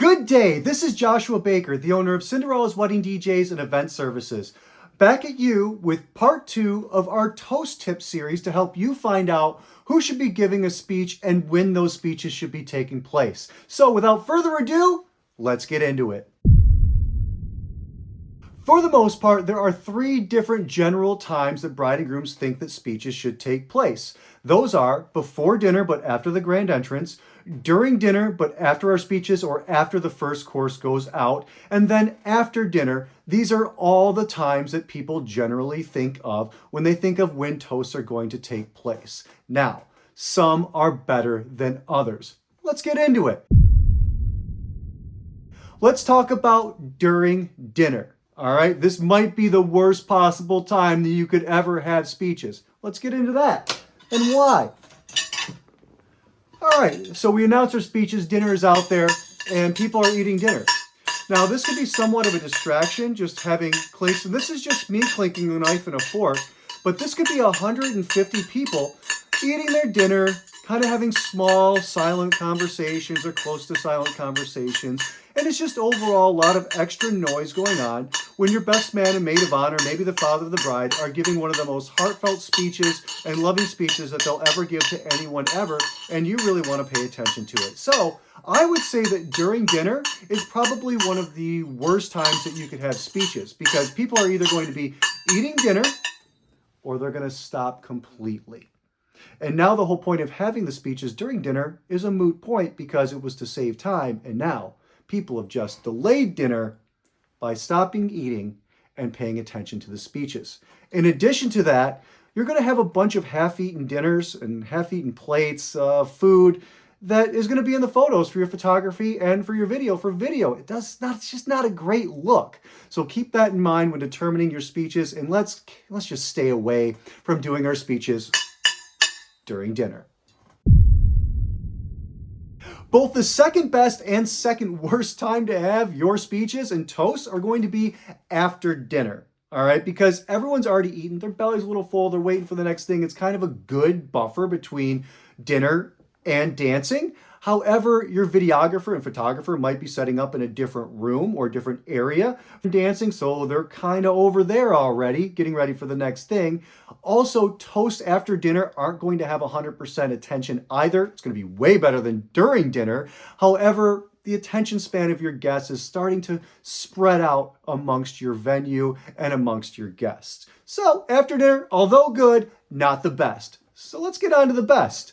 Good day, this is Joshua Baker, the owner of Cinderella's Wedding DJs and Event Services. Back at you with part 2 of our Toast Tip series to help you find out who should be giving a speech and when those speeches should be taking place. So without further ado, let's get into it. For the most part, there are 3 different general times that bride and grooms think that speeches should take place. Those are before dinner but after the grand entrance, during dinner but after our speeches or after the first course goes out, and then after dinner. These are all the times that people generally think of when they think of when toasts are going to take place. Now, some are better than others. Let's get into it. Let's talk about during dinner. All right, this might be the worst possible time that you could ever have speeches. Let's get into that and why. All right, so we announce our speeches, dinner is out there, and people are eating dinner. Now, this could be somewhat of a distraction, just having clinks, and this is just me clinking a knife and a fork, but this could be 150 people eating their dinner, kind of having small, silent conversations or close to silent conversations. And it's just overall a lot of extra noise going on when your best man and maid of honor, maybe the father of the bride, are giving one of the most heartfelt speeches and loving speeches that they'll ever give to anyone ever, and you really want to pay attention to it. So I would say that during dinner is probably one of the worst times that you could have speeches, because people are either going to be eating dinner or they're going to stop completely. And now the whole point of having the speeches during dinner is a moot point because it was to save time, and now people have just delayed dinner by stopping eating and paying attention to the speeches. In addition to that, you're going to have a bunch of half-eaten dinners and half-eaten plates, food that is going to be in the photos for your photography and for your video. It's just not a great look. So keep that in mind when determining your speeches, and let's just stay away from doing our speeches during dinner. Both the second best and second worst time to have your speeches and toasts are going to be after dinner. All right, because everyone's already eaten, their belly's a little full, they're waiting for the next thing. It's kind of a good buffer between dinner and dancing. However, your videographer and photographer might be setting up in a different room or different area for dancing, so they're kind of over there already, getting ready for the next thing. Also, toasts after dinner aren't going to have 100% attention either. It's going to be way better than during dinner. However, the attention span of your guests is starting to spread out amongst your venue and amongst your guests. So, after dinner, although good, not the best. So let's get on to the best.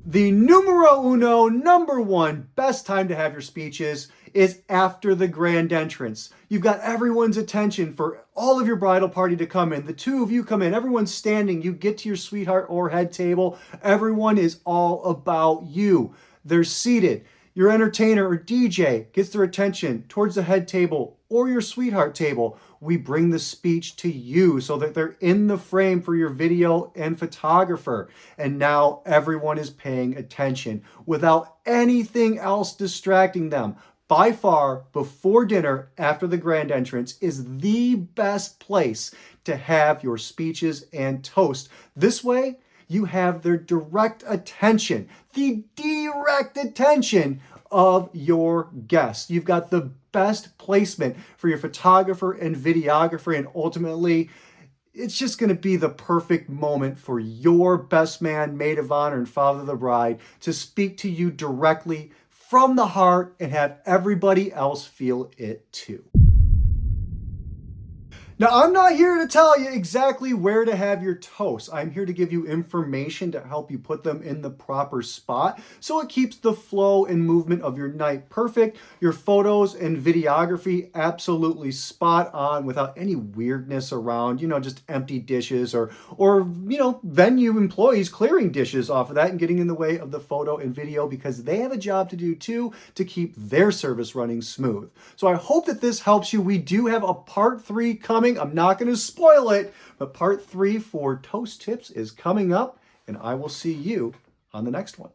The numero uno, number one best time to have your speeches is after the grand entrance. You've got everyone's attention for all of your bridal party to come in. The two of you come in, everyone's standing. You get to your sweetheart or head table. Everyone is all about you. They're seated. Your entertainer or DJ gets their attention towards the head table or your sweetheart table. We bring the speech to you so that they're in the frame for your video and photographer. And now everyone is paying attention without anything else distracting them. By far, before dinner, after the grand entrance, is the best place to have your speeches and toast. This way, you have their direct attention, the direct attention of your guests. You've got the best placement for your photographer and videographer, and ultimately, it's just going to be the perfect moment for your best man, maid of honor, and father of the bride to speak to you directly from the heart and have everybody else feel it too. Now, I'm not here to tell you exactly where to have your toast. I'm here to give you information to help you put them in the proper spot so it keeps the flow and movement of your night perfect. Your photos and videography absolutely spot on without any weirdness around, just empty dishes or venue employees clearing dishes off of that and getting in the way of the photo and video, because they have a job to do too to keep their service running smooth. So I hope that this helps you. We do have a part 3 coming. I'm not going to spoil it, but part 3 for Toast Tips is coming up, and I will see you on the next one.